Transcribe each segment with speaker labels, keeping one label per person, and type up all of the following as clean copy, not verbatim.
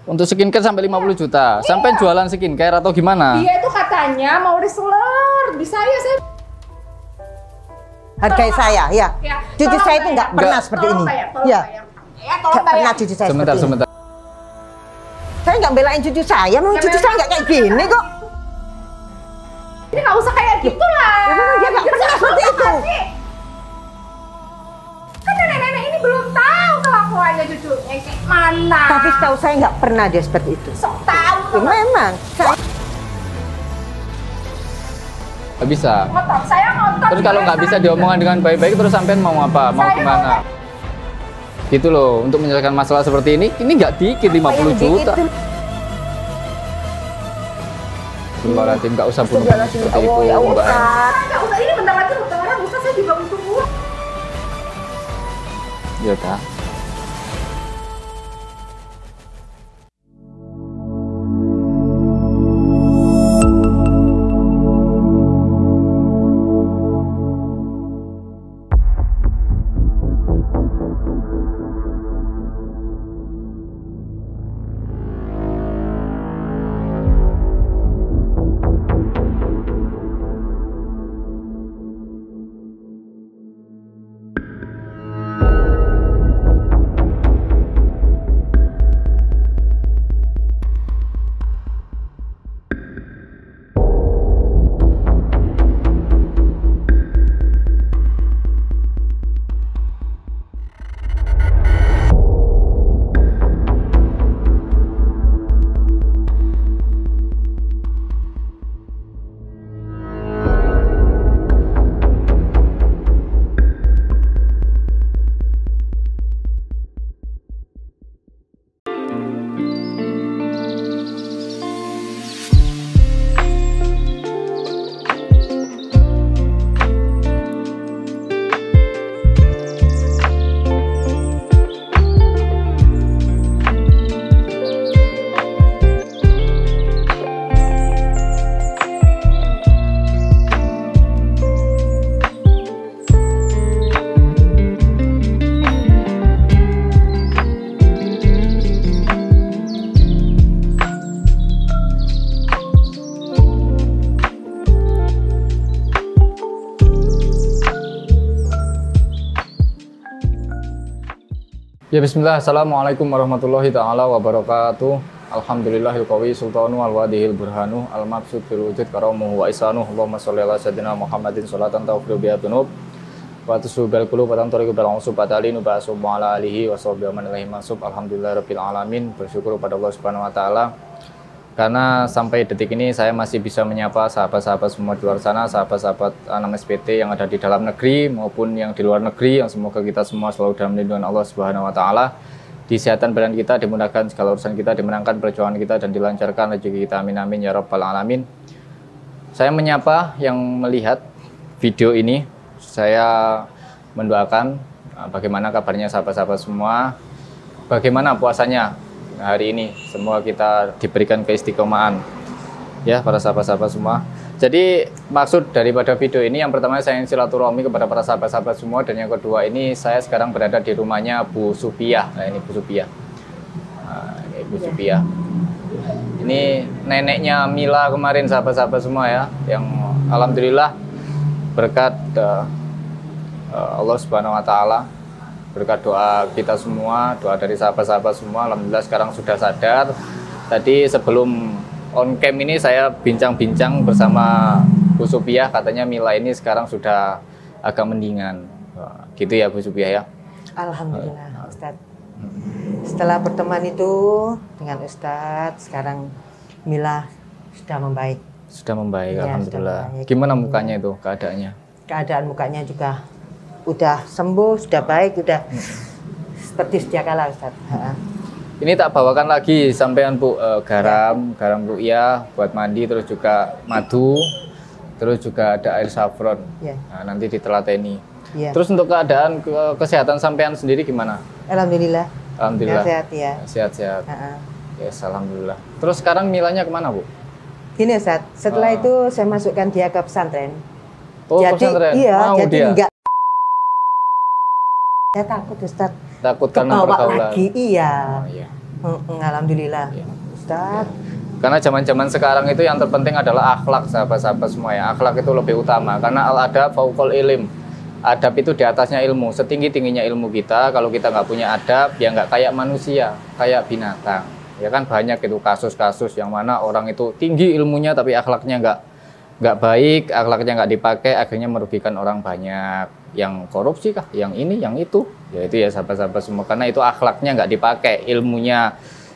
Speaker 1: Untuk skincare sampai 50 juta. Sampai jualan skincare atau gimana?
Speaker 2: Dia itu katanya mau reseller. Bisa ya saya.
Speaker 3: Hargai saya, ya. Cucu saya itu nggak pernah seperti ini. Ya. Nggak pernah cucu saya seperti ini.
Speaker 1: Sebentar.
Speaker 3: Saya nggak belain cucu saya, memang cucu saya nggak kayak gini kok.
Speaker 2: Ini nggak usah kayak gitu lah.
Speaker 3: Ya memang dia nggak pernah seperti itu.
Speaker 2: Kan nenek-nenek ini belum tahu kelakuannya cucunya kayak mana.
Speaker 3: Tapi setahu saya nggak pernah dia seperti itu.
Speaker 2: Sok tahu.
Speaker 3: Ya, memang.
Speaker 1: Nggak bisa.
Speaker 2: Ngotot, saya ngotot.
Speaker 1: Terus kalau nggak bisa diomongkan dengan baik-baik, terus sampean mau apa? Mau gimana? Gitu loh, untuk menyelesaikan masalah seperti ini nggak dikit 50 juta. Astagfirullahaladzim, nggak usah bunuh seperti itu,
Speaker 3: ya
Speaker 1: Mbak.
Speaker 2: Nggak usah, ini bentar lagi lebaran, Ustaz saya juga butuh uang.
Speaker 1: Ya udah. Ya bismillah, assalamualaikum warahmatullahi ta'ala wabarakatuh. Alhamdulillahil qawi sultanu al-wadihil burhanu al-mabsud fil wujud karamuhu wa isanuhu. Allahumma sholli ala sayyidina Muhammadin sholatan tawfiru biha dunub wa tusubal qulub wa tantariqu bil usub batalinu ba'sub wa ala alihi wa sahbihi man ilahi mansub. Alhamdulillahirabbil alamin. Bersyukur kepada Allah Subhanahu wa taala karena sampai detik ini saya masih bisa menyapa sahabat-sahabat semua di luar sana, sahabat-sahabat Anam SPT yang ada di dalam negeri maupun yang di luar negeri, yang semoga kita semua selalu dalam lindungan Allah Subhanahu wa taala. Kesehatan badan kita dimudahkan, segala urusan kita dimenangkan, perjuangan kita dan dilancarkan rezeki kita, amin amin ya rabbal alamin. Saya menyapa yang melihat video ini, saya mendoakan bagaimana kabarnya sahabat-sahabat semua, bagaimana puasanya hari ini, semua kita diberikan keistiqomahan ya para sahabat-sahabat semua. Jadi maksud daripada video ini, yang pertama saya ingin silaturahmi kepada para sahabat-sahabat semua, dan yang kedua ini saya sekarang berada di rumahnya Bu Supiah. Nah ini Bu Supiah, ini Bu Supiah, ini neneknya Mila kemarin sahabat-sahabat semua ya, yang alhamdulillah berkat Allah Subhanahu wa taala, berkat doa kita semua, doa dari sahabat-sahabat semua, alhamdulillah sekarang sudah sadar. Tadi sebelum on cam ini saya bincang-bincang bersama Bu Supiah, katanya Mila ini sekarang sudah agak mendingan. Gitu ya Bu Supiah ya?
Speaker 3: Alhamdulillah Ustadz. Setelah pertemuan itu dengan Ustadz, sekarang Mila sudah membaik.
Speaker 1: Sudah membaik, ya, alhamdulillah.
Speaker 3: Sudah membaik.
Speaker 1: Gimana mukanya itu keadaannya?
Speaker 3: Keadaan mukanya juga udah sembuh, sudah baik, udah seperti sedia kala Ustadz.
Speaker 1: Ini tak bawakan lagi sampean Bu, garam ru'yah buat mandi, terus juga madu, terus juga ada air saffron.
Speaker 3: Ya.
Speaker 1: Nah, nanti ditelateni.
Speaker 3: Ya.
Speaker 1: Terus untuk keadaan kesehatan sampean sendiri gimana?
Speaker 3: Alhamdulillah.
Speaker 1: Alhamdulillah.
Speaker 3: Sehat ya.
Speaker 1: Sehat-sehat. Yes, alhamdulillah. Terus sekarang Milanya kemana Bu?
Speaker 3: Gini Ustadz, setelah itu saya masukkan dia ke pesantren.
Speaker 1: Oh,
Speaker 3: jadi
Speaker 1: pesantren.
Speaker 3: iya,
Speaker 1: Mau
Speaker 3: jadi
Speaker 1: dia?
Speaker 3: enggak. Saya takut Ustadz.
Speaker 1: Takut karena
Speaker 3: Kebawa
Speaker 1: pergaulan.
Speaker 3: lagi, iya.
Speaker 1: Oh, iya.
Speaker 3: Alhamdulillah.
Speaker 1: Ya.
Speaker 3: Ustaz.
Speaker 1: Karena zaman-zaman sekarang itu yang terpenting adalah akhlak, sahabat-sahabat semua ya. Akhlak itu lebih utama karena al-adab fauqal ilim. Adab itu di atasnya ilmu. Setinggi-tingginya ilmu kita, kalau kita nggak punya adab, ya nggak kayak manusia, kayak binatang. Ya kan banyak itu kasus-kasus yang mana orang itu tinggi ilmunya tapi akhlaknya nggak baik, akhlaknya nggak dipakai, akhirnya merugikan orang banyak. Yang korupsi kah, yang ini, yang itu, ya itu ya sahabat-sahabat semua. Karena itu akhlaknya nggak dipakai,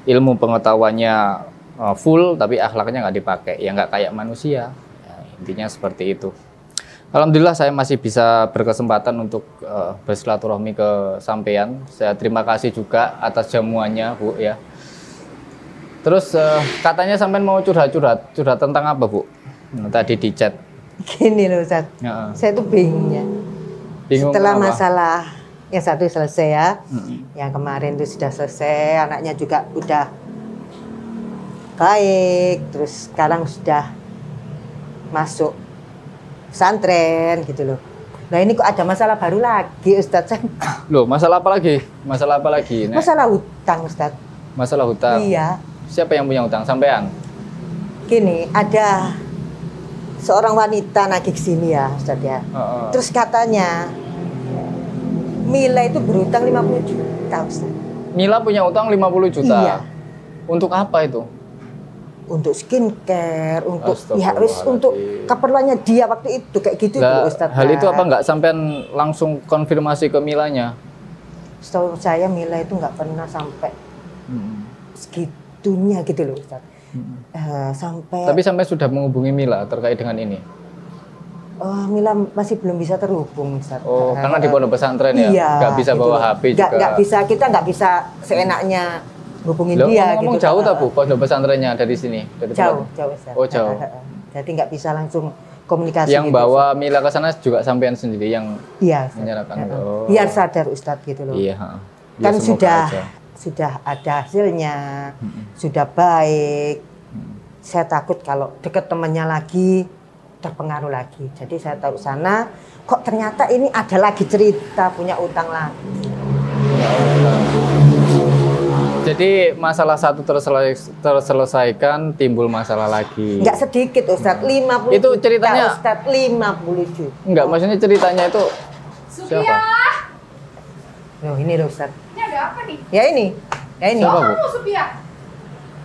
Speaker 1: ilmu pengetahuannya full, tapi akhlaknya nggak dipakai, ya nggak kayak manusia. Ya, intinya seperti itu. Alhamdulillah saya masih bisa berkesempatan untuk bersilaturahmi ke sampean. Saya terima kasih juga atas jamuannya, Bu ya. Terus katanya sampean mau curhat tentang apa, Bu? Tadi di chat.
Speaker 3: Gini loh Ustaz, saya tuh bingung ya. Setelah
Speaker 1: kenapa?
Speaker 3: masalah yang satu selesai ya, yang kemarin itu sudah selesai, anaknya juga udah baik, terus sekarang sudah masuk pesantren gitu loh. Nah ini kok ada masalah baru lagi Ustaz.
Speaker 1: Loh, masalah apa lagi? Masalah apa lagi? Nek?
Speaker 3: Masalah hutang Ustaz.
Speaker 1: Masalah hutang?
Speaker 3: Iya.
Speaker 1: Siapa yang punya hutang? Sampean?
Speaker 3: Gini, ada seorang wanita nagih sini ya Ustaz ya. Terus katanya Mila itu berhutang 50 juta Ustaz.
Speaker 1: Mila punya hutang 50 juta?
Speaker 3: Iya.
Speaker 1: Untuk apa itu?
Speaker 3: Untuk skincare, untuk ya harus untuk keperluannya dia waktu itu kayak gitu
Speaker 1: Lah,
Speaker 3: Ustaz.
Speaker 1: hal itu apa nggak sampean langsung konfirmasi ke Milanya?
Speaker 3: Setahu saya Mila itu nggak pernah sampai segitunya gitu loh Ustaz. Sampai.
Speaker 1: Tapi sampai sudah menghubungi Mila terkait dengan ini?
Speaker 3: Mila masih belum bisa terhubung Ustaz.
Speaker 1: Oh, karena di pondok pesantren ya?
Speaker 3: Iya,
Speaker 1: Nggak bisa
Speaker 3: gitu
Speaker 1: bawa
Speaker 3: loh.
Speaker 1: HP juga?
Speaker 3: Nggak bisa, kita nggak bisa seenaknya hubungin
Speaker 1: Loh,
Speaker 3: dia
Speaker 1: ngomong
Speaker 3: gitu.
Speaker 1: jauh tak Bu, pondok pesantrennya dari sini? Dari
Speaker 3: Jauh
Speaker 1: tempat?
Speaker 3: Ustaz.
Speaker 1: Oh, jauh.
Speaker 3: Jadi nggak bisa langsung komunikasi.
Speaker 1: Yang
Speaker 3: gitu,
Speaker 1: bawa
Speaker 3: Ustaz.
Speaker 1: Mila ke sana juga sampean sendiri yang
Speaker 3: Iya, Ustaz.
Speaker 1: menyerahkan? Oh.
Speaker 3: Biar sadar Ustadz gitu loh.
Speaker 1: Iya. Ya,
Speaker 3: Kan
Speaker 1: semoga aja.
Speaker 3: sudah ada hasilnya, sudah baik. Saya takut kalau deket temannya lagi terpengaruh lagi. Jadi saya tahu sana, kok ternyata ini ada lagi cerita punya utang lagi.
Speaker 1: Jadi masalah satu terselesaikan, timbul masalah lagi.
Speaker 3: Nggak sedikit Ustadz, 50
Speaker 1: Itu
Speaker 3: juta
Speaker 1: ceritanya-
Speaker 3: Ustadz, 50 juta.
Speaker 1: Enggak, maksudnya ceritanya itu
Speaker 2: Supiah,
Speaker 3: Loh ini loh Ustadz.
Speaker 2: ini ada apa nih?
Speaker 3: Ya ini.
Speaker 1: Siapa, Bu?
Speaker 2: Kamu Supiah?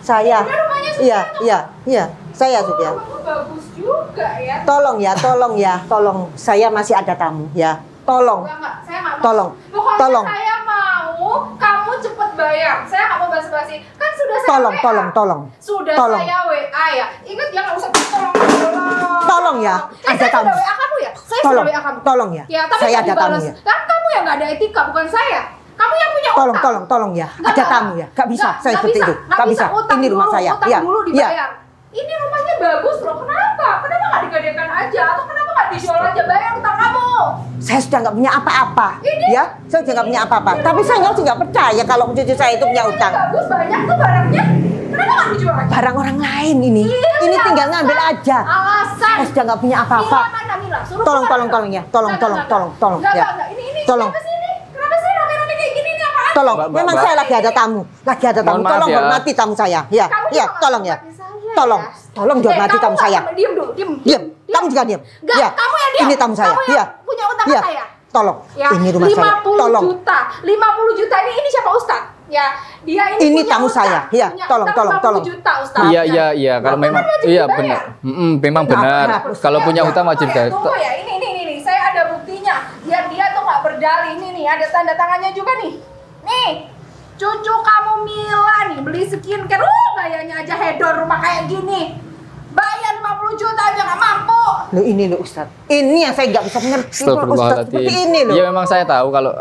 Speaker 3: Saya.
Speaker 2: Ini rumahnya Supiah
Speaker 3: Iya. Saya Supiah.
Speaker 2: Kamu bagus juga ya.
Speaker 3: Tolong ya. Saya masih ada tamu ya. Tolong.
Speaker 2: Enggak, saya nggak mau.
Speaker 3: Tolong.
Speaker 2: Pokoknya
Speaker 3: Tolong.
Speaker 2: saya mau kamu cepet bayar. Saya nggak mau basa-basi. Kan sudah saya
Speaker 3: Tolong,
Speaker 2: WA.
Speaker 3: tolong.
Speaker 2: Sudah
Speaker 3: Tolong.
Speaker 2: saya WA ya. Ingat ya nggak usah tolong.
Speaker 3: Tolong ya, ada
Speaker 2: Saya
Speaker 3: tamu.
Speaker 2: sudah WA kamu ya. Saya
Speaker 3: Tolong,
Speaker 2: sudah WA kamu.
Speaker 3: tolong ya.
Speaker 2: Ya, tapi
Speaker 3: Saya
Speaker 2: nggak
Speaker 3: ada tamu
Speaker 2: dibales.
Speaker 3: ya.
Speaker 2: Kan kamu yang nggak ada etika, bukan saya. Kamu yang punya utang.
Speaker 3: Tolong ya.
Speaker 2: Nggak,
Speaker 3: Ada
Speaker 2: nggak,
Speaker 3: tamu ya. Gak bisa,
Speaker 2: nggak,
Speaker 3: saya
Speaker 2: nggak
Speaker 3: seperti
Speaker 2: bisa,
Speaker 3: itu.
Speaker 2: nggak
Speaker 3: Gak bisa.
Speaker 2: Utang
Speaker 3: Ini rumah
Speaker 2: dulu,
Speaker 3: saya.
Speaker 2: Utang
Speaker 3: Iya.
Speaker 2: dulu
Speaker 3: Iya.
Speaker 2: dibayar. Ini rumahnya bagus loh. Kenapa? Kenapa nggak digadekan aja? Atau kenapa nggak dijual aja? Bayar utang kamu.
Speaker 3: Saya sudah nggak punya apa-apa.
Speaker 2: Ini-
Speaker 3: Ya, saya sudah nggak punya apa-apa. Tapi saya nggak percaya kalau cucu saya itu punya utang.
Speaker 2: Bagus, banyak tuh barangnya. Kenapa nggak dijual aja?
Speaker 3: Barang orang lain ini.
Speaker 2: Iya,
Speaker 3: Ini
Speaker 2: alasan.
Speaker 3: tinggal ngambil aja.
Speaker 2: Alasan.
Speaker 3: Saya sudah nggak punya apa-apa.
Speaker 2: Mila mana Mila? Suruh
Speaker 3: Tolong,
Speaker 2: keluar,
Speaker 3: tolong,
Speaker 2: Mila.
Speaker 3: tolong ya. Tolong,
Speaker 2: Nggak,
Speaker 3: tolong,
Speaker 2: nggak,
Speaker 3: tolong,
Speaker 2: nggak.
Speaker 3: tolong,
Speaker 2: Nggak,
Speaker 3: ya.
Speaker 2: nggak. Ini
Speaker 3: Tolong.
Speaker 2: Kenapa sih ini? Kenapa sih rame-rame kayak gini nih apaan?
Speaker 3: Tolong,
Speaker 1: Mbak,
Speaker 3: memang
Speaker 1: Mbak.
Speaker 3: saya lagi ada tamu. Lagi ada tamu.
Speaker 1: Mohon maaf
Speaker 3: Tolong
Speaker 1: ya.
Speaker 3: hormati tamu saya. Ya,
Speaker 2: Kamu
Speaker 3: ya,
Speaker 2: juga
Speaker 3: tolong ya.
Speaker 2: hormati saya,
Speaker 3: Tolong,
Speaker 2: ya.
Speaker 3: tolong dihormati
Speaker 2: kamu
Speaker 3: tamu
Speaker 2: nggak
Speaker 3: saya.
Speaker 2: sama- Diam dulu, diam.
Speaker 3: Diam, kamu juga diam.
Speaker 2: Enggak,
Speaker 3: Ya,
Speaker 2: kamu yang diam.
Speaker 3: ini tamu saya.
Speaker 2: Kamu yang
Speaker 3: Iya.
Speaker 2: punya utang
Speaker 3: Iya.
Speaker 2: ke saya.
Speaker 3: Tolong,
Speaker 2: Ya,
Speaker 3: ini rumah saya.
Speaker 2: 50
Speaker 3: Tolong.
Speaker 2: juta. 50 juta ini siapa Ustaz? Ya, dia ini
Speaker 3: Ini
Speaker 2: punya
Speaker 3: tamu
Speaker 2: utang.
Speaker 3: saya. Iya,
Speaker 2: Punya
Speaker 3: tolong,
Speaker 2: utang
Speaker 3: tolong,
Speaker 2: 50
Speaker 3: tolong.
Speaker 2: juta, Ustaz.
Speaker 1: Iya. Kalau
Speaker 2: Utang
Speaker 1: memang
Speaker 2: kan wajib
Speaker 1: iya
Speaker 2: dibayar.
Speaker 1: benar. Memang
Speaker 3: Maaf,
Speaker 1: benar.
Speaker 3: maaf.
Speaker 1: Kalau punya hutang wajib
Speaker 2: ya,
Speaker 1: bayar.
Speaker 2: tunggu ya, ini, saya ada buktinya. Biar dia tuh nggak berdalih. Ini nih, ada tanda tangannya juga nih. Nih, cucu kamu Mila nih beli skincare. Gayanya aja hedon rumah kayak gini. Bayar 50 juta aja nggak mampu.
Speaker 3: Loh ini loh Ustaz. Ini yang saya nggak bisa mengerti Ustaz
Speaker 1: Astagfirullahaladzim.
Speaker 3: seperti ini loh.
Speaker 1: Iya memang saya tahu kalau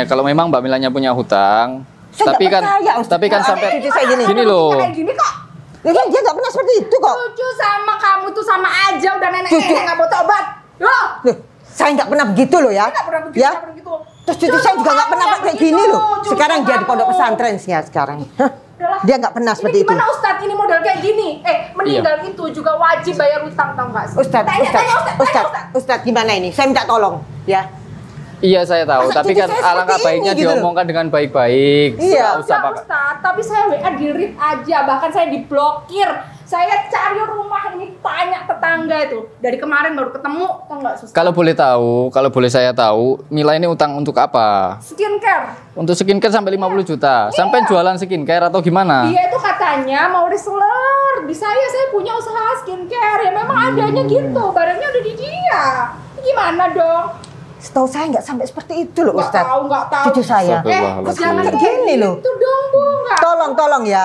Speaker 1: kalau memang Mbak Milanya punya hutang.
Speaker 3: Saya
Speaker 1: tapi
Speaker 3: nggak
Speaker 1: kan
Speaker 3: percaya, Ustaz.
Speaker 1: tapi kan
Speaker 3: Kalau
Speaker 1: sampai
Speaker 3: cucu saya gini.
Speaker 1: gini loh.
Speaker 2: Kayak gini kok.
Speaker 3: Loh, dia nggak pernah seperti itu kok.
Speaker 2: Cucu sama kamu tuh sama aja udah nenek
Speaker 3: Cucu.
Speaker 2: nggak mau tobat. Loh.
Speaker 3: Loh, saya nggak pernah begitu loh ya.
Speaker 2: Nggak pernah begitu,
Speaker 3: Ya.
Speaker 2: nggak pernah begitu.
Speaker 3: Terus cucu saya juga nggak
Speaker 2: kamu
Speaker 3: pernah
Speaker 2: yang
Speaker 3: kayak gini
Speaker 2: begitu.
Speaker 3: loh.
Speaker 2: Cucu
Speaker 3: Sekarang dia di pondok
Speaker 2: kamu.
Speaker 3: pesantren sih ya sekarang. Hah?
Speaker 2: Udahlah.
Speaker 3: Dia nggak pernah seperti
Speaker 2: Ini
Speaker 3: itu.
Speaker 2: gimana Ustadz ini model kayak gini? Meninggal itu juga wajib bayar utang tau nggak sih?
Speaker 3: Ustaz,
Speaker 2: Tanya,
Speaker 3: Ustaz,
Speaker 2: tanya,
Speaker 3: Ustaz, Ustaz, gimana ini? Saya minta tolong ya.
Speaker 1: Iya saya tahu,
Speaker 3: Masa
Speaker 1: tapi
Speaker 3: cucu
Speaker 1: kan
Speaker 3: saya
Speaker 1: alangkah
Speaker 3: seperti
Speaker 1: baiknya
Speaker 3: ini, gitu loh.
Speaker 1: diomongkan dengan baik-baik.
Speaker 3: Iya.
Speaker 1: Nggak usah
Speaker 2: Ya
Speaker 1: pakai.
Speaker 2: Ustaz, tapi saya WA di-read aja, bahkan saya diblokir. Saya cari rumah ini, tanya tetangga itu. Dari kemarin baru ketemu, tau nggak Sus?
Speaker 1: Kalau boleh saya tahu, Mila ini utang untuk apa?
Speaker 2: Skincare.
Speaker 1: Untuk skincare sampai 50 juta. Sampai jualan skincare atau gimana?
Speaker 2: Dia itu katanya mau reseller. Di saya punya usaha skincare. Ya memang adanya gitu, barangnya udah di dia. Gimana dong?
Speaker 3: Setahu saya nggak sampai seperti itu loh
Speaker 2: Nggak
Speaker 3: Ustaz.
Speaker 2: tahu.
Speaker 3: Cucu saya.
Speaker 1: Astagfirullahaladzim.
Speaker 2: Jangan
Speaker 3: Kayak
Speaker 2: kayak
Speaker 3: gini loh.
Speaker 2: Itu dong, Bu. Nggak.
Speaker 3: Tolong ya,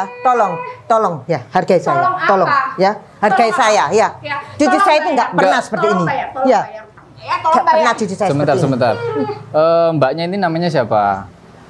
Speaker 3: tolong ya, hargai saya,
Speaker 2: Tolong apa?
Speaker 3: tolong ya, hargai
Speaker 2: Tolong
Speaker 3: saya
Speaker 2: apa?
Speaker 3: ya.
Speaker 2: Ya,
Speaker 3: Cucu
Speaker 2: tolong
Speaker 3: saya itu
Speaker 2: bayar.
Speaker 3: nggak pernah
Speaker 1: Nggak.
Speaker 3: seperti
Speaker 2: Tolong
Speaker 3: ini.
Speaker 2: bayar, tolong
Speaker 3: Ya,
Speaker 2: bayar. Ya, tolong
Speaker 3: nggak pernah
Speaker 2: bayar.
Speaker 3: cucu saya
Speaker 1: Sebentar,
Speaker 3: seperti ini.
Speaker 1: sebentar. Mbaknya ini namanya siapa?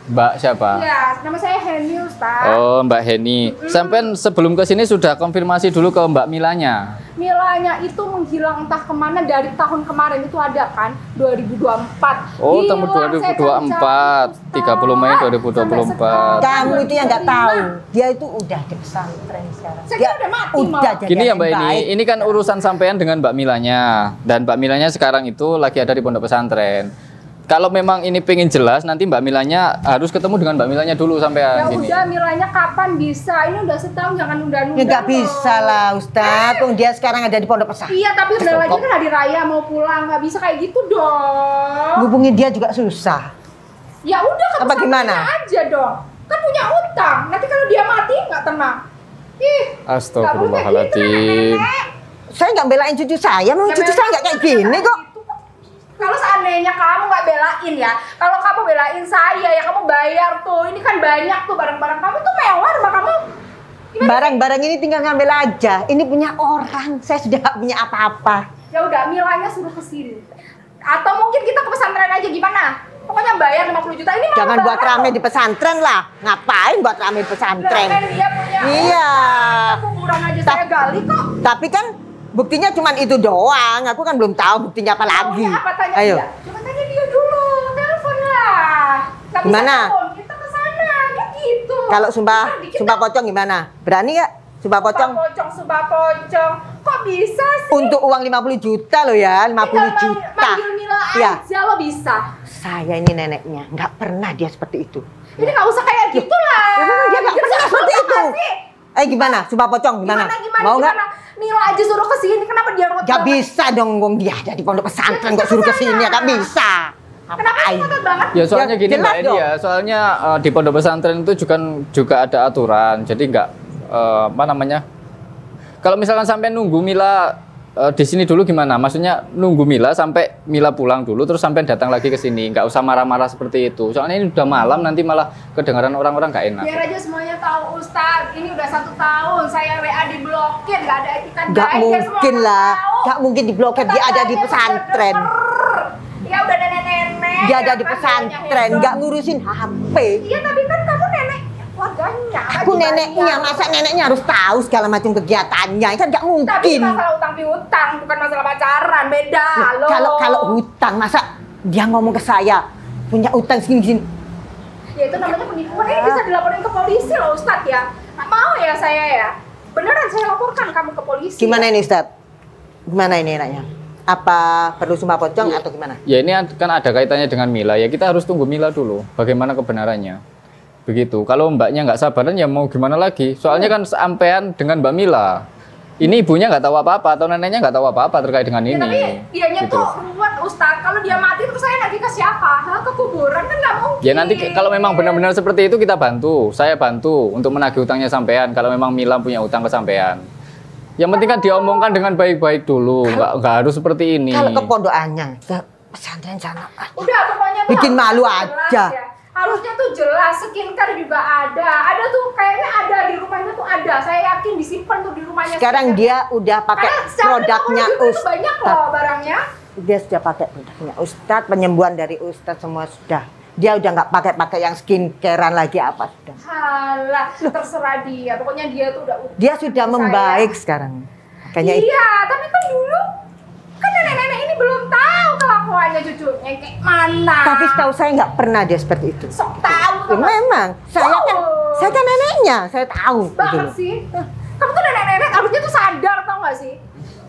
Speaker 1: Mbak siapa?
Speaker 2: Ya, nama saya Heni Ustaz.
Speaker 1: Oh, Mbak Heni. Sampai sebelum ke sini sudah konfirmasi dulu ke Mbak Milanya.
Speaker 2: Milanya itu menghilang entah kemana dari tahun kemarin itu ada kan 2024.
Speaker 1: Oh, tahun
Speaker 2: Hilang, saya
Speaker 1: 2024,
Speaker 2: cari-cari,
Speaker 1: 30 Mei
Speaker 2: Ustaz.
Speaker 1: 2024.
Speaker 2: Sampai sekarang,
Speaker 3: Kamu itu yang nggak tahu,
Speaker 2: 2025.
Speaker 3: dia itu udah di pesantren sekarang.
Speaker 2: Saya
Speaker 3: Dia
Speaker 2: kira udah mati,
Speaker 3: udah
Speaker 2: malah.
Speaker 3: jadi
Speaker 1: Gini ya
Speaker 3: anak
Speaker 1: Mbak
Speaker 3: yang baik.
Speaker 1: ini kan urusan sampean dengan Mbak Milanya. Dan Mbak Milanya sekarang itu lagi ada di pondok pesantren. Kalau memang ini pengen jelas, nanti Mbak Milanya harus ketemu dengan Mbak Milanya dulu
Speaker 2: Ya
Speaker 1: sampean gini.
Speaker 2: udah, Milanya kapan bisa? Ini udah setahun, jangan nunda-nunda.
Speaker 3: Ya nggak
Speaker 2: loh.
Speaker 3: bisa lah Ustaz, Tung dia sekarang ada di pondok pesantren.
Speaker 2: Iya, tapi udah lagi kan hari raya mau pulang, nggak bisa kayak gitu dong.
Speaker 3: Hubungi dia juga susah.
Speaker 2: Ya udah, ke
Speaker 3: Apa gimana?
Speaker 2: pesantrennya aja dong. Kan punya utang. Nanti kalau dia mati nggak tenang. Ih,
Speaker 1: Astagfirullahaladzim.
Speaker 3: Saya nggak belain cucu saya, mau cucu saya nggak kayak gini kok.
Speaker 2: Kalau seandainya kamu nggak belain ya, kalau kamu belain saya ya kamu bayar tuh. Ini kan banyak tuh barang-barang kamu tuh mewah rumah kamu. Gimana?
Speaker 3: Barang-barang ini tinggal ngambil aja. Ini punya orang, saya sudah nggak punya apa-apa.
Speaker 2: Ya udah, Milanya suruh ke sini. Atau mungkin kita ke pesantren aja gimana? Pokoknya bayar 50 juta ini. mau
Speaker 3: Jangan buat
Speaker 2: lebaran
Speaker 3: rame
Speaker 2: loh.
Speaker 3: di pesantren lah. Ngapain buat rame di pesantren?
Speaker 2: Lah, kan dia punya
Speaker 3: Iya.
Speaker 2: kuburan aja saya gali kok.
Speaker 3: Tapi kan buktinya cuma itu doang. Aku kan belum tahu buktinya apa lagi.
Speaker 2: Maunya apa, tanya
Speaker 3: Ayo.
Speaker 2: dia. Coba tanya dia dulu, telepon lah. Nggak bisa
Speaker 3: Gimana?
Speaker 2: telepon, kita ke sana, gitu.
Speaker 3: Kalau sumpah
Speaker 2: Dikit
Speaker 3: sumpah pocong gimana? Berani nggak? Sumpah pocong
Speaker 2: Sumpah pocong. Kok bisa sih?
Speaker 3: untuk uang 50 juta loh ya, 50
Speaker 2: Tinggal
Speaker 3: juta.
Speaker 2: manggil Mila
Speaker 3: Ya.
Speaker 2: aja lo bisa.
Speaker 3: Saya ini neneknya, nggak pernah dia seperti itu.
Speaker 2: Ini nggak usah kayak gitu lah.
Speaker 3: Ya, memang dia nggak pernah seperti itu. Gimana? Sumpah pocong gimana? Mau nggak?
Speaker 2: Mila aja suruh ke sini, kenapa dia ngotot?
Speaker 3: Gak bisa dong, Wong dia ada di pondok pesantren kok suruh ke sini, gak bisa.
Speaker 2: Kenapa
Speaker 3: Apain?
Speaker 2: ngotot banget?
Speaker 1: Ya soalnya
Speaker 3: Ya,
Speaker 1: gini
Speaker 3: jelas
Speaker 1: Mbak Edi
Speaker 3: dong.
Speaker 1: ya, soalnya di pondok pesantren itu juga ada aturan. Jadi nggak apa namanya? Kalau misalkan sampai nunggu Mila di sini dulu gimana? Maksudnya nunggu Mila sampai Mila pulang dulu terus sampai datang lagi ke sini. Nggak usah marah-marah seperti itu. Soalnya ini udah malam nanti malah kedengaran orang-orang nggak enak.
Speaker 2: Biar aja semuanya tahu Ustaz, ini udah 1 tahun saya WA diblokir, nggak ada etikat
Speaker 3: Gak
Speaker 2: baik, biar semua
Speaker 3: mungkin
Speaker 2: orang
Speaker 3: lah,
Speaker 2: tahu.
Speaker 3: gak mungkin diblokir, dia ada di
Speaker 2: Tetangganya
Speaker 3: pesantren.
Speaker 2: sudah denger. Ya udah nenek-nenek.
Speaker 3: Dia ada
Speaker 2: ya
Speaker 3: di
Speaker 2: kan,
Speaker 3: pesantren,
Speaker 2: banyak
Speaker 3: gak
Speaker 2: hedon.
Speaker 3: ngurusin HP.
Speaker 2: Iya, tapi kan kamu nenek keluarganya.
Speaker 3: Aku
Speaker 2: lagi
Speaker 3: neneknya,
Speaker 2: bayar.
Speaker 3: masa neneknya harus tahu segala macam kegiatannya, kan gak
Speaker 2: Tapi
Speaker 3: mungkin.
Speaker 2: masalah utang piutang, bukan masalah pacaran, beda loh.
Speaker 3: Kalau hutang, masa dia ngomong ke saya, punya utang segini-gini.
Speaker 2: Ya itu namanya penipuan, ini bisa dilaporin ke polisi loh Ustadz ya. Nggak mau ya saya ya. Beneran saya laporkan kamu ke polisi.
Speaker 3: Gimana ini Ustadz? Gimana ini enaknya? Apa perlu sumpah pocong atau gimana?
Speaker 1: Ya ini kan ada kaitannya dengan Mila. Ya kita harus tunggu Mila dulu. Bagaimana kebenarannya? Begitu. Kalau mbaknya nggak sabaran ya mau gimana lagi? Soalnya kan sampean dengan Mbak Mila. Ini ibunya nggak tahu apa-apa atau neneknya nggak tahu apa-apa terkait dengan
Speaker 2: Ya,
Speaker 1: ini.
Speaker 2: tapi dianya
Speaker 1: Gitu.
Speaker 2: tuh ruwet Ustadz. Kalau dia mati terus saya nagih ke siapa? Hah, ke kuburan kan nggak mungkin.
Speaker 1: Ya nanti kalau memang benar-benar seperti itu kita bantu. Saya bantu untuk menagih utangnya sampean. Kalau memang Mila punya utang ke sampean. Yang penting kan diomongkan dengan baik-baik dulu. Nggak harus seperti ini.
Speaker 3: Kalau ke pondokannya, ke pesantren sana.
Speaker 2: Udah pokoknya tuh
Speaker 3: Bikin
Speaker 2: harusnya
Speaker 3: malu
Speaker 2: jelas
Speaker 3: aja.
Speaker 2: ya. Harusnya tuh jelas, skincare juga ada. Ada tuh kayaknya ada di rumahnya tuh ada. Saya yakin disimpan tuh di rumahnya.
Speaker 3: Sekarang dia udah pakai
Speaker 2: Karena secara
Speaker 3: produknya
Speaker 2: itu banyak
Speaker 3: Ustadz.
Speaker 2: loh barangnya.
Speaker 3: Dia sudah pakai produknya Ustadz, penyembuhan dari Ustadz semua sudah. Dia udah nggak pakai yang skincarean lagi apa sudah.
Speaker 2: Halah, terserah dia. Pokoknya dia tuh udah
Speaker 3: Dia sudah
Speaker 2: saya.
Speaker 3: membaik sekarang. Makanya
Speaker 2: Iya, tapi kan dulu kan nenek-nenek ini belum tahu kelakuannya cucunya kayak mana.
Speaker 3: tapi setahu saya nggak pernah dia seperti itu.
Speaker 2: sok tahu
Speaker 3: Ya, memang saya kan neneknya, saya tahu. gitu
Speaker 2: banget
Speaker 3: loh.
Speaker 2: sih. Kamu tuh nenek-nenek harusnya tuh sadar tau gak sih?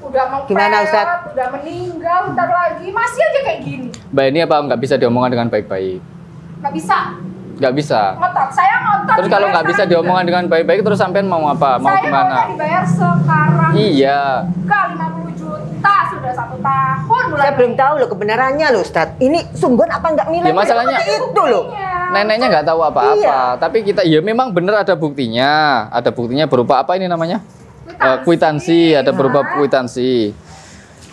Speaker 2: Udah mau
Speaker 3: Gimana, Ustadz?
Speaker 2: udah meninggal, ntar lagi masih aja kayak gini.
Speaker 1: Mbak ini apa nggak bisa diomongkan dengan baik-baik?
Speaker 2: Nggak bisa.
Speaker 1: Nggak bisa.
Speaker 2: Ngotot, saya ngotot.
Speaker 1: Terus kalau nggak bisa diomongkan dengan baik-baik, terus sampean mau apa? Mau
Speaker 2: saya
Speaker 1: gimana?
Speaker 2: maunya dibayar sekarang.
Speaker 1: Iya.
Speaker 2: Kak, 50 juta sudah 1 tahun mulai.
Speaker 3: Saya belum tahu loh kebenarannya loh Ustadz. Ini sungguh apa enggak Mila?
Speaker 1: Ya, masalahnya
Speaker 3: itu loh.
Speaker 1: Neneknya nggak tahu apa-apa,
Speaker 3: Iya.
Speaker 1: tapi kita ya memang benar ada buktinya berupa apa ini namanya? Kwitansi, ada berupa kwitansi.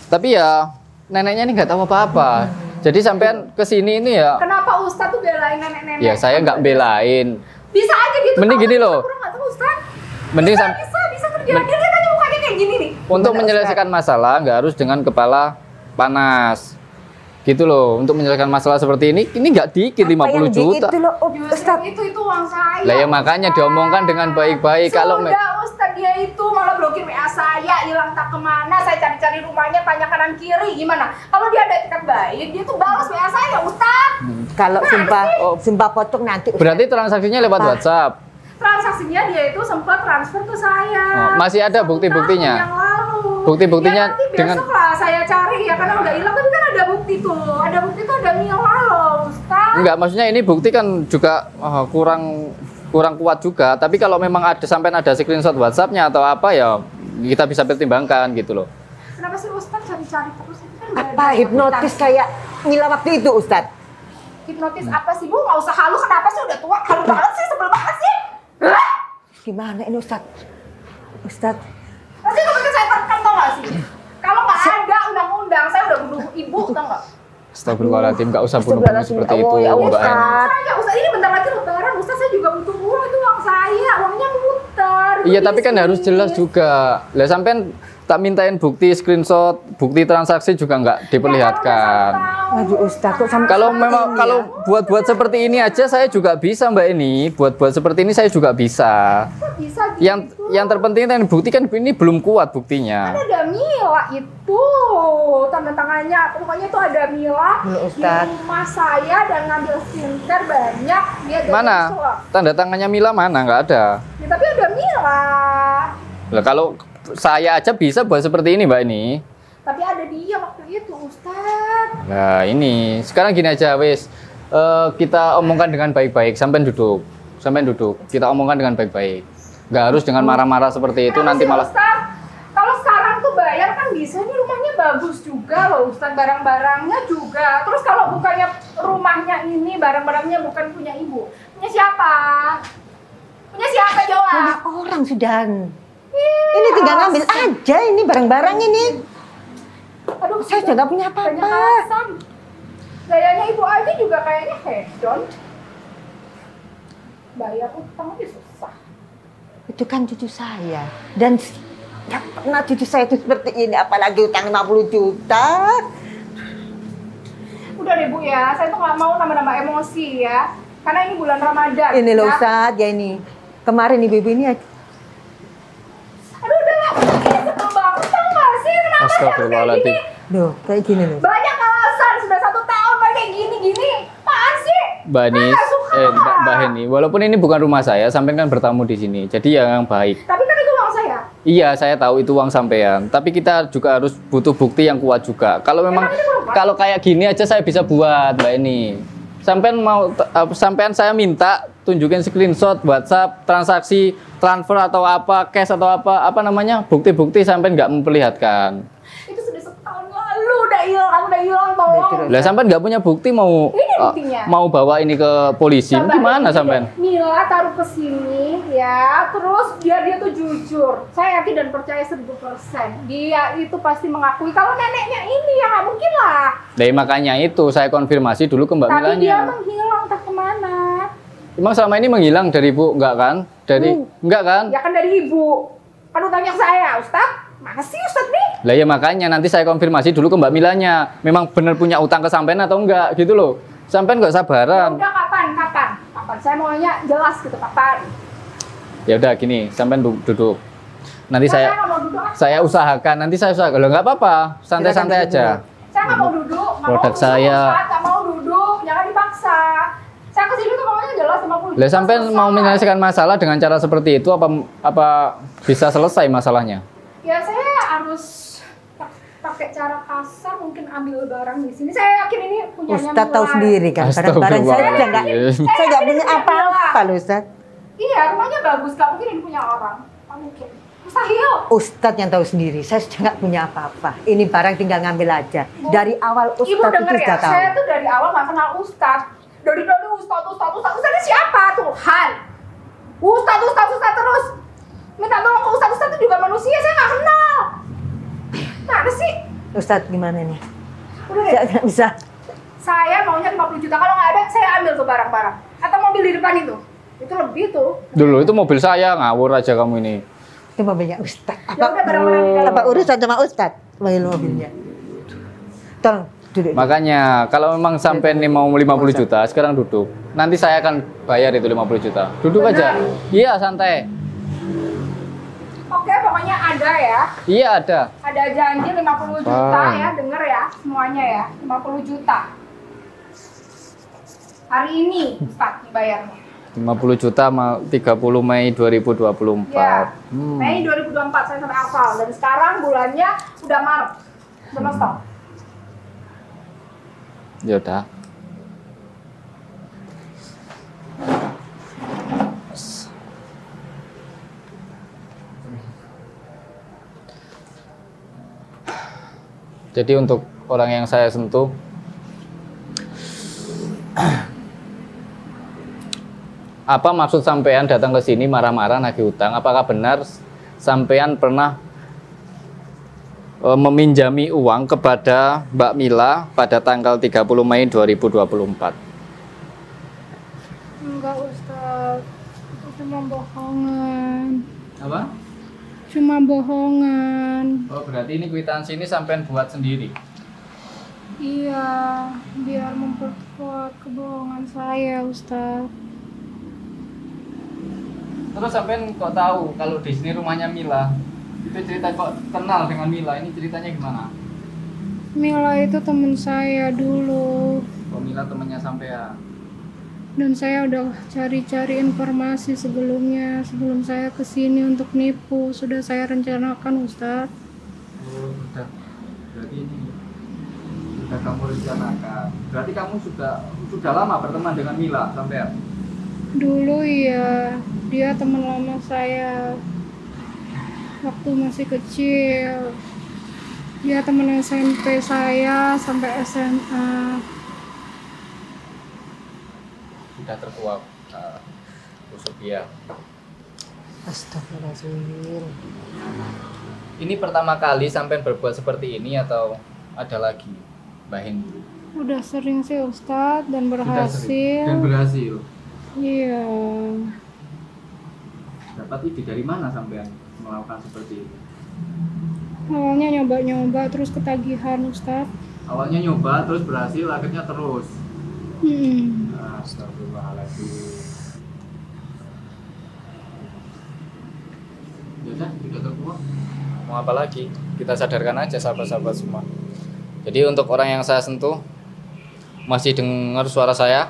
Speaker 1: Tapi ya neneknya ini nggak tahu apa-apa. Jadi sampean kesini ini ya,
Speaker 2: Kenapa Ustadz tuh belain nenek-nenek?
Speaker 1: ya saya nggak belain.
Speaker 2: Bisa aja gitu.
Speaker 1: Mending gini loh.
Speaker 2: Kurang nggak tahu Ustadz.
Speaker 1: Mending
Speaker 2: Bisa terjadi. Lihat aja mukanya kayak gini nih.
Speaker 1: untuk menyelesaikan masalah nggak harus dengan kepala panas. Gitu loh, untuk menyelesaikan masalah seperti ini nggak dikit 50 juta.
Speaker 3: Itu loh,
Speaker 2: Ustadz,
Speaker 3: Ustadz.
Speaker 2: itu uang saya.
Speaker 1: Lah ya makanya diomongkan dengan baik-baik. Kalau
Speaker 2: Sudah Ustadz, dia itu malah blokir WA saya, hilang tak kemana, saya cari-cari rumahnya, tanya kanan kiri, gimana? Kalau dia ada etikat baik, dia tuh balas WA saya, Ustadz.
Speaker 3: Kalau sumpah potong nanti Ustadz.
Speaker 1: berarti transaksinya lewat WhatsApp.
Speaker 2: Transaksinya dia itu sempat transfer ke saya.
Speaker 1: Oh, masih ada
Speaker 2: 1
Speaker 1: bukti-buktinya?
Speaker 2: tahun yang lalu.
Speaker 1: Bukti-buktinya
Speaker 2: Ya, nanti
Speaker 1: dengan-
Speaker 2: besok lah saya cari ya, karena udah hilang, tapi kan ada bukti tuh. Ada bukti tuh, ada Mila loh, Ustadz.
Speaker 1: Enggak, maksudnya ini bukti kan juga kurang kuat juga. Tapi kalau memang ada sampai ada screenshot WhatsApp-nya atau apa ya kita bisa pertimbangkan gitu loh.
Speaker 2: Kenapa sih Ustadz cari-cari terus? Itu kan udah
Speaker 3: Apa
Speaker 2: ada
Speaker 3: hipnotis
Speaker 2: bukti.
Speaker 3: kayak Mila waktu itu Ustadz?
Speaker 2: Hipnotis apa sih Bu? Nggak usah halu, kenapa sih udah tua? Halu banget sih, sebel banget sih.
Speaker 3: Gimana ini Ustadz? Ustadz.
Speaker 2: Pasti itu bikin saya tekan, tau gak sih? Kalau nggak ada undang-undang, saya udah bunuh ibu, tau gak?
Speaker 1: Astagfirullahaladzim, nggak usah bunuh-bunuh seperti itu,
Speaker 3: Ya
Speaker 1: Mbak
Speaker 3: Ustadz.
Speaker 1: Eni.
Speaker 2: Saya, Ustaz, ini bentar lagi lebaran, Ustaz, saya juga butuh uang, itu uang saya, uangnya muter.
Speaker 1: Iya, tapi kan harus jelas juga. Lah sampean tak mintain bukti screenshot, bukti transaksi juga nggak diperlihatkan.
Speaker 3: Aduh Ustadz, kok sampai
Speaker 1: Kalau
Speaker 3: seperti
Speaker 1: memang
Speaker 3: ini
Speaker 1: kalau
Speaker 3: ya?
Speaker 1: buat seperti ini aja saya juga bisa Mbak ini. Buat seperti ini saya juga bisa.
Speaker 2: Bisa gitu.
Speaker 1: Yang terpenting kan bukti kan ini belum kuat buktinya.
Speaker 2: Ada Mila itu, tanda tangannya, pokoknya itu ada Mila
Speaker 3: Loh,
Speaker 2: di
Speaker 3: Ustaz.
Speaker 2: rumah saya dan ngambil skincare banyak. Dia jadi
Speaker 1: Mana?
Speaker 2: suap.
Speaker 1: Tanda tangannya Mila mana? Nggak ada.
Speaker 2: Ya, tapi ada Mila.
Speaker 1: Lah kalau saya aja bisa buat seperti ini Mbak ini.
Speaker 2: Tapi ada dia waktu itu, Ustaz.
Speaker 1: Nah ini sekarang gini aja wis. Kita omongkan dengan baik-baik. Sampai duduk. Kita omongkan dengan baik-baik. Nggak harus dengan marah-marah seperti itu
Speaker 2: Kenapa
Speaker 1: nanti
Speaker 2: sih,
Speaker 1: malah.
Speaker 2: Ustaz? Kalau sekarang tuh bayar kan bisa, ini rumahnya bagus juga loh Ustaz, barang-barangnya juga. Terus kalau bukannya rumahnya ini, barang-barangnya bukan punya ibu, punya siapa? Punya siapa jawab?
Speaker 3: Punya orang sudah. Ini tinggal ngambil aja ini barang-barang ini.
Speaker 2: Aduh,
Speaker 3: Saya sudah nggak punya apa-apa.
Speaker 2: banyak alasan. Gayanya ibu aja juga kayaknya hedon. Bayar utang aja susah.
Speaker 3: Itu kan cucu saya. Dan nggak pernah cucu saya itu seperti ini. Apalagi utang 50 juta.
Speaker 2: Udah deh Bu ya, saya tuh nggak mau nambah-nambah emosi ya. Karena ini bulan Ramadan.
Speaker 3: Ini loh
Speaker 2: ya.
Speaker 3: Ustadz, ya ini. Kemarin ibu-ibu ini
Speaker 2: Aduh udah lah, ini sebel banget tau gak sih? Kenapa sih harus kayak
Speaker 1: Astagfirullahaladzim.
Speaker 2: gini?
Speaker 3: loh kayak gini loh.
Speaker 2: Banyak alasan, sudah 1 tahun kayak gini-gini. Apaan sih?
Speaker 1: Mbak Nis,
Speaker 2: Nggak suka.
Speaker 1: Mbak Heni, walaupun ini bukan rumah saya, sampean kan bertamu di sini. Jadi yang baik.
Speaker 2: Tapi kan itu uang saya.
Speaker 1: Iya, saya tahu itu uang sampean. Tapi kita juga harus butuh bukti yang kuat juga. Kalau memang kalau kayak gini aja saya bisa buat, Mbak Eni. Sampean saya minta tunjukin screenshot WhatsApp, transaksi, transfer atau apa, cash atau apa namanya, bukti-bukti sampean nggak memperlihatkan.
Speaker 2: Itu sudah 1 tahun lalu udah hilang tolong.
Speaker 1: Lah sampean nggak punya bukti mau
Speaker 2: Ini buktinya.
Speaker 1: mau bawa ini ke polisi,
Speaker 2: Coba
Speaker 1: gimana
Speaker 2: ini
Speaker 1: sampean?
Speaker 2: Mila taruh ke sini ya, terus biar dia tuh jujur. Saya yakin dan percaya 1000%. Dia itu pasti mengakui kalau neneknya ini ya nggak mungkin lah.
Speaker 1: Dari makanya itu saya konfirmasi dulu ke Mbak
Speaker 2: Tapi dia
Speaker 1: Milanya.
Speaker 2: menghilang entah kemana.
Speaker 1: Emang selama ini menghilang dari Ibu enggak kan? Enggak kan?
Speaker 2: Ya kan dari ibu. Kan utangnya ke saya, Ustaz. Mana sih Ustaz nih?
Speaker 1: Lah ya makanya nanti saya konfirmasi dulu ke Mbak Milanya. Memang benar punya utang ke sampean atau enggak gitu loh. Sampean nggak
Speaker 2: Ya
Speaker 1: sabaran.
Speaker 2: udah kapan? Saya maunya jelas gitu kapan.
Speaker 1: Ya udah gini, sampean duduk. Nanti
Speaker 2: Nggak, nggak mau duduk.
Speaker 1: saya usahakan, nanti saya usahakan. Loh nggak apa-apa, santai-santai aja.
Speaker 2: Saya nggak mau duduk. Nggak
Speaker 1: Produk
Speaker 2: mau duduk,
Speaker 1: saya.
Speaker 2: Ustaz. Nggak mau duduk. Jangan dipaksa. Saya kesini tuh maunya jelas 50 juta.
Speaker 1: Lah sampean
Speaker 2: selesai.
Speaker 1: mau menyelesaikan masalah dengan cara seperti itu apa bisa selesai masalahnya?
Speaker 2: Ya saya harus pakai cara kasar mungkin ambil barang di sini. Saya yakin ini punyanya
Speaker 3: Ustadz tahu
Speaker 2: Mila.
Speaker 3: sendiri kan, barang-barang saya udah nggak, saya nggak punya apa-apa loh Ustadz.
Speaker 2: Iya, rumahnya bagus, gak mungkin ini punya orang. Gak mungkin. Mustahil.
Speaker 3: Ustadz yang tahu sendiri, saya sudah nggak punya apa-apa. Ini barang tinggal ngambil aja. Dari awal
Speaker 2: Ibu
Speaker 3: Ustadz
Speaker 2: denger
Speaker 3: itu
Speaker 2: ya,
Speaker 3: sudah tahu.
Speaker 2: saya tuh dari awal gak kenal Ustadz. Dari dulu Ustadz ini siapa? Tuhan. Ustadz terus. Minta tolong ke Ustadz itu juga manusia, saya gak kenal. Mana sih?
Speaker 3: Ustadz gimana nih?
Speaker 2: Udah deh.
Speaker 3: Saya nggak bisa.
Speaker 2: Saya maunya 50 juta, kalau nggak ada saya ambil tuh barang-barang. Atau mobil di depan itu. Itu lebih tuh.
Speaker 1: Dulu itu mobil saya, ngawur aja kamu ini.
Speaker 3: Itu mobilnya Ustadz.
Speaker 2: Ya udah barang-barang di dalam.
Speaker 3: Apa urusan sama Ustadz? Mobilnya. Tolong duduk.
Speaker 1: Makanya kalau memang sampai ini mau 50 juta, sekarang duduk. Nanti saya akan bayar itu 50 juta. Duduk aja. Iya, santai.
Speaker 2: Oke, pokoknya ada ya.
Speaker 1: Iya, ada.
Speaker 2: Ada janji 50 juta ya, denger ya semuanya ya. 50 juta. Hari ini Ustadz dibayarnya.
Speaker 1: 50 juta 30 Mei 2024.
Speaker 2: Ya, Mei 2024 saya sampai hafal. Dan sekarang bulannya udah Maret. Udah mau stop.
Speaker 1: Ya udah. Jadi untuk orang yang saya sentuh, apa maksud sampean datang ke sini marah-marah nagih utang? Apakah benar sampean pernah meminjami uang kepada Mbak Mila pada tanggal 30 Mei 2024?
Speaker 2: Enggak Ustadz, itu cuma bohongan.
Speaker 1: Apa?
Speaker 2: Cuma bohongan.
Speaker 1: Oh, berarti ini kwitansi ini sampean buat sendiri?
Speaker 2: Iya, biar memperkuat kebohongan saya Ustadz.
Speaker 1: Terus sampean kok tahu kalau di sini rumahnya Mila? Itu cerita kok kenal dengan Mila, ini ceritanya gimana?
Speaker 2: Mila itu teman saya dulu.
Speaker 1: Oh, Mila temannya sampean.
Speaker 2: Dan saya udah cari-cari informasi sebelumnya, sebelum saya kesini untuk nipu. Sudah saya rencanakan Ustadz.
Speaker 1: Oh, sudah. Berarti ini sudah kamu rencanakan. Berarti kamu sudah lama berteman dengan Mila sampean?
Speaker 2: Dulu iya, dia teman lama saya. Waktu masih kecil. Dia teman SMP saya sampai SMA.
Speaker 1: Sudah tertua busuk dia.
Speaker 3: Astagfirullahaladzim.
Speaker 1: Ini pertama kali sampean berbuat seperti ini atau ada lagi, Mbak Hendy?
Speaker 2: Udah sering sih Ustadz dan
Speaker 1: Sudah sering.
Speaker 2: berhasil.
Speaker 1: Dan berhasil.
Speaker 2: Iya.
Speaker 1: Dapat ide dari mana sampean melakukan seperti ini?
Speaker 2: Awalnya nyoba-nyoba terus ketagihan Ustadz.
Speaker 1: Awalnya nyoba terus berhasil, akhirnya terus. Astagfirullahaladzim. Ya udah, sudah terkuat. Mau apa lagi? Kita sadarkan aja sahabat-sahabat semua. Jadi untuk orang yang saya sentuh, masih dengar suara saya?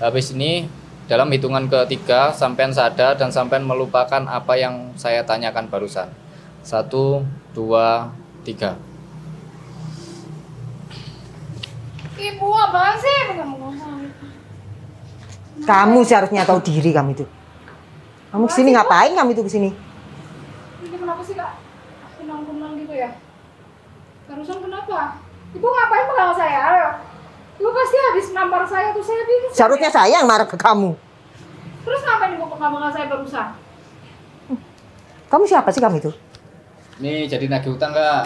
Speaker 1: Habis ini dalam hitungan ketiga sampean sadar dan sampean melupakan apa yang saya tanyakan barusan. 1, 2, 3.
Speaker 2: Ibu apaan sih?
Speaker 3: Kamu seharusnya tahu diri kamu itu. Kamu kesini ngapain kamu itu kesini?
Speaker 2: Ini kenapa sih Kak? Kunang-kunang gitu ya? Barusan kenapa? Ibu ngapain pegang saya? Ayo. Ibu pasti habis nampar saya tuh, saya bingung.
Speaker 3: Seharusnya saya yang marah ke kamu.
Speaker 2: Terus ngapain ibu pegang saya barusan?
Speaker 3: Kamu siapa sih kamu itu?
Speaker 1: Nih jadi nagih utang nggak?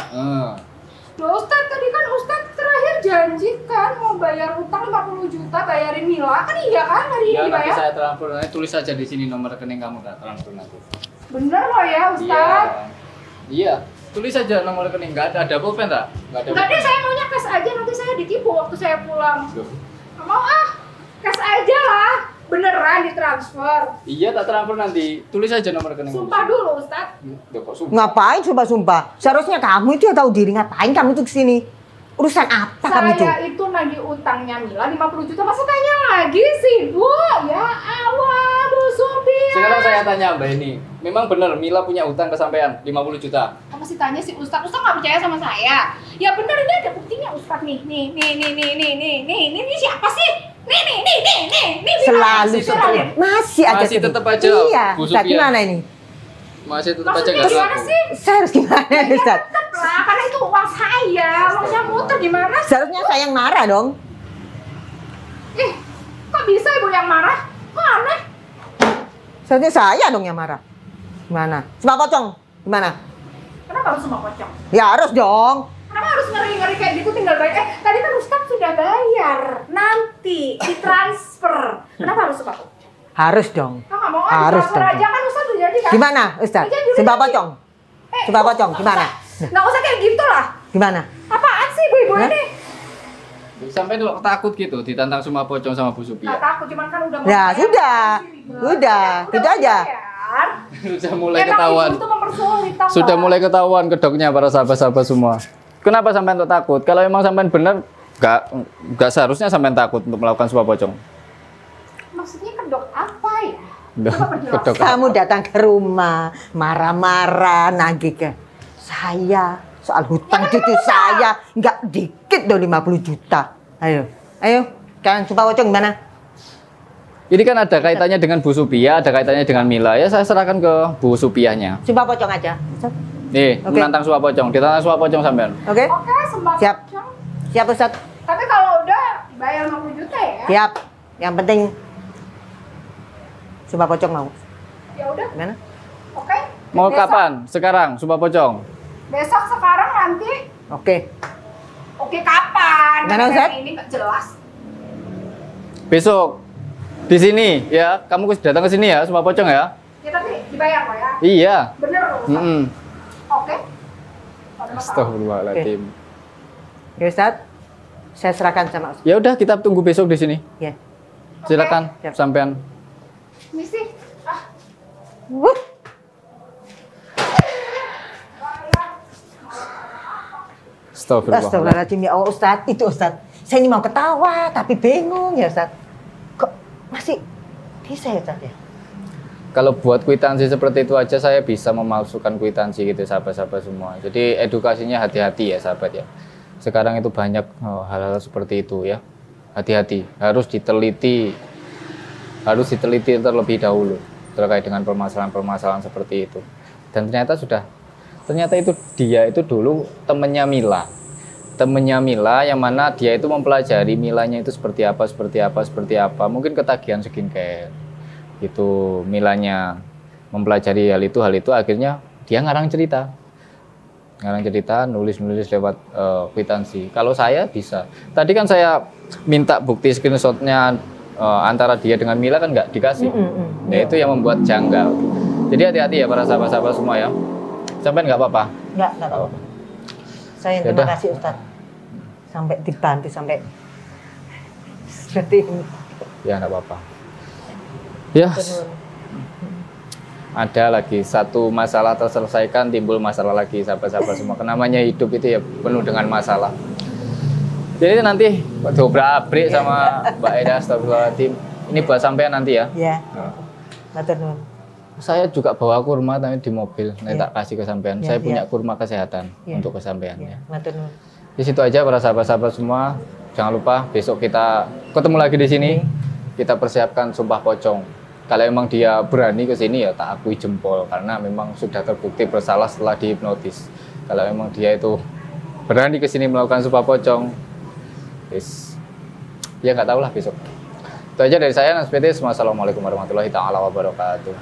Speaker 2: Loh Ustadz, tadi kan Ustadz terakhir janji kan mau bayar utang 50 juta bayarin Mila. Kan iya kan hari
Speaker 1: Ya
Speaker 2: ini
Speaker 1: nanti
Speaker 2: bayar?
Speaker 1: saya transfer, nanti tulis saja di sini nomor rekening kamu Kak, transfer nanti.
Speaker 2: Bener loh ya Ustadz?
Speaker 1: Iya, tulis saja nomor rekening. Nggak ada pulpen tak? Nggak ada.
Speaker 2: Enggak deh, saya maunya cash aja, nanti saya ditipu waktu saya pulang.
Speaker 1: Loh.
Speaker 2: Nggak mau ah, cash aja lah. Beneran ditransfer.
Speaker 1: Iya tak transfer nanti. Tulis saja nomor rekening.
Speaker 2: Sumpah dulu Ustadz.
Speaker 1: Loh, kok sumpah?
Speaker 3: Ngapain sumpah-sumpah? Seharusnya kamu itu yang tahu diri. Ngapain kamu itu kesini? Urusan apa kamu itu?
Speaker 2: Saya itu nagih utangnya Mila 50 juta, masa tanya lagi sih Bu? Ya Allah, Bu Sophia.
Speaker 1: Sekarang saya tanya Mbak ini, memang benar Mila punya utang ke sampean 50 juta?
Speaker 2: masih tanya si Ustadz nggak percaya sama saya. Ya bener, ini ada buktinya Ustadz nih. Ini siapa sih? Nih.
Speaker 3: Selalu seperti masih aja
Speaker 1: Masih tetap aja,
Speaker 3: Iya,
Speaker 1: Bu
Speaker 3: Ustadz
Speaker 1: Supian.
Speaker 3: gimana ini?
Speaker 1: Masih tetap aja
Speaker 2: Maksudnya
Speaker 1: nggak
Speaker 2: gimana
Speaker 1: laku.
Speaker 2: sih?
Speaker 3: Saya harus gimana Ustadz?
Speaker 2: Tetep lah, karena itu uang saya muter gimana sih?
Speaker 3: Seharusnya saya yang marah dong.
Speaker 2: Ih, kok bisa ibu yang marah? Kok aneh?
Speaker 3: Seharusnya saya dong yang marah. Gimana? Sembah pocong? Gimana?
Speaker 2: Kenapa harus semua pocong?
Speaker 3: Ya harus dong.
Speaker 2: Kenapa harus ngeri-ngeri kayak gitu tinggal bayar? Tadi kan Ustadz sudah bayar. Nanti ditransfer. Kenapa harus semua pocong?
Speaker 3: Harus dong.
Speaker 2: Kok nggak mau
Speaker 3: Harus
Speaker 2: ditransfer
Speaker 3: dong.
Speaker 2: aja kan Ustadz udah jadi kan?
Speaker 3: Gimana Ustadz?
Speaker 2: Udah jadi.
Speaker 3: Sembah pocong? Sembah pocong gimana?
Speaker 2: Nggak usah kayak gitu lah.
Speaker 3: Gimana?
Speaker 2: Apaan sih ibu-ibu
Speaker 3: Hah?
Speaker 2: ini?
Speaker 1: Sampai dulu takut gitu ditantang semua pocong sama Bu Supian.
Speaker 2: Nggak takut, cuman kan udah mau
Speaker 3: Ya,
Speaker 2: bayar,
Speaker 3: sudah.
Speaker 2: masih ribet.
Speaker 3: Udah,
Speaker 2: Udah
Speaker 3: gitu aja.
Speaker 2: bayar.
Speaker 1: Sudah mulai
Speaker 2: Emang
Speaker 1: ketahuan.
Speaker 2: ibu tuh mempersulit, tau
Speaker 1: Sudah
Speaker 2: nggak?
Speaker 1: mulai ketahuan kedoknya para sahabat-sahabat semua. Kenapa sampean tuh takut? Kalau emang sampean benar, nggak seharusnya sampean takut untuk melakukan sebuah pocong.
Speaker 2: Maksudnya kedok apa ya?
Speaker 1: Kedok-
Speaker 2: Coba perjelas.
Speaker 1: kedok.
Speaker 3: Kamu datang ke rumah, marah-marah, nagih ke saya soal hutang cucu saya, nggak dikit dong 50 juta. Ayo, kalian sumpah pocong gimana?
Speaker 1: Ini kan ada kaitannya dengan Bu Supia, ada kaitannya dengan Mila. Ya saya serahkan ke Bu Supiahnya.
Speaker 3: Sumpah pocong aja.
Speaker 1: Nih,
Speaker 3: Oke.
Speaker 1: menantang suap pocong. Ditantang suap pocong sampean.
Speaker 3: Oke?
Speaker 2: Oke, sembah
Speaker 3: Siap.
Speaker 2: pocong.
Speaker 3: Siap Ustaz?
Speaker 2: Tapi kalau udah bayar 50 juta ya?
Speaker 3: Siap. Yang penting sumpah pocong mau.
Speaker 2: Ya udah,
Speaker 3: Gimana?
Speaker 2: oke.
Speaker 1: Mau
Speaker 2: Besok-
Speaker 1: kapan? Sekarang suap pocong.
Speaker 2: Besok, sekarang, nanti.
Speaker 3: Oke.
Speaker 2: Oke, kapan?
Speaker 3: Gimana, Ustaz?
Speaker 2: Ini nggak jelas.
Speaker 1: Besok di sini ya. Kamu datang ke sini ya, suap pocong ya.
Speaker 2: Ya tapi dibayar kok ya?
Speaker 1: Iya.
Speaker 2: Bener loh, Ustaz.
Speaker 1: Mm-mm.
Speaker 2: Oke. Nggak ada masalah.
Speaker 1: Astagfirullahaladzim.
Speaker 3: Ya Ustaz, saya serahkan sama Ustaz.
Speaker 1: Ya udah kita tunggu besok di sini.
Speaker 3: Ya.
Speaker 1: Silakan
Speaker 3: Siap.
Speaker 1: sampean.
Speaker 2: Misi. Ah,
Speaker 3: Wuh.
Speaker 1: Astagfirullah.
Speaker 3: Astagfirullahaladzim ya Allah Ustaz. Itu Ustaz. Saya ini mau ketawa tapi bingung ya Ustaz. Kok masih bisa ya Ustaz ya?
Speaker 1: Kalau buat kwitansi seperti itu aja saya bisa memalsukan kwitansi gitu sahabat-sahabat semua. Jadi edukasinya hati-hati ya sahabat ya. Sekarang itu banyak hal-hal seperti itu ya. Hati-hati, harus diteliti terlebih dahulu terkait dengan permasalahan-permasalahan seperti itu. Dan ternyata itu dia itu dulu temennya Mila. Temennya Mila yang mana dia itu mempelajari Milanya itu seperti apa. Mungkin ketagihan skincare. Itu Milanya mempelajari hal itu akhirnya dia ngarang cerita nulis lewat kwitansi. Kalau saya bisa, tadi kan saya minta bukti screenshotnya antara dia dengan Mila kan nggak dikasih. Nah itu yang membuat janggal. Jadi hati-hati ya para sahabat-sahabat semua ya. Sampai nggak apa-apa.
Speaker 3: Enggak apa-apa. Saya
Speaker 1: Ya
Speaker 3: terima
Speaker 1: udah.
Speaker 3: kasih Ustaz. Sampai dibantu sampai seperti ini.
Speaker 1: Ya nggak apa-apa. Ya ada lagi satu masalah terselesaikan, timbul masalah lagi sahabat-sahabat semua. Namanya hidup itu ya penuh dengan masalah. Jadi nanti dobrak-abrik sama Mbak Eda, astagfirullahaladzim. Ini buat sampean nanti ya.
Speaker 3: Ya. Matur nuwun.
Speaker 1: Saya juga bawa kurma tapi di mobil. Nanti
Speaker 3: Iya.
Speaker 1: tak kasih ke sampean.
Speaker 3: Iya,
Speaker 1: Saya
Speaker 3: iya.
Speaker 1: punya kurma kesehatan
Speaker 3: Iya.
Speaker 1: untuk kesampean ya.
Speaker 3: Matur nuwun.
Speaker 1: Di situ aja para sahabat-sahabat semua. Jangan lupa besok kita ketemu lagi di sini. Kita persiapkan sumpah pocong. Kalau emang dia berani ke sini ya tak akui jempol karena memang sudah terbukti bersalah setelah dihipnotis. Kalau emang dia itu berani ke sini melakukan sumpah pocong, ya nggak tahu lah besok. Itu aja dari saya, Nas PT. Wassalamualaikum warahmatullahi taala wabarakatuh.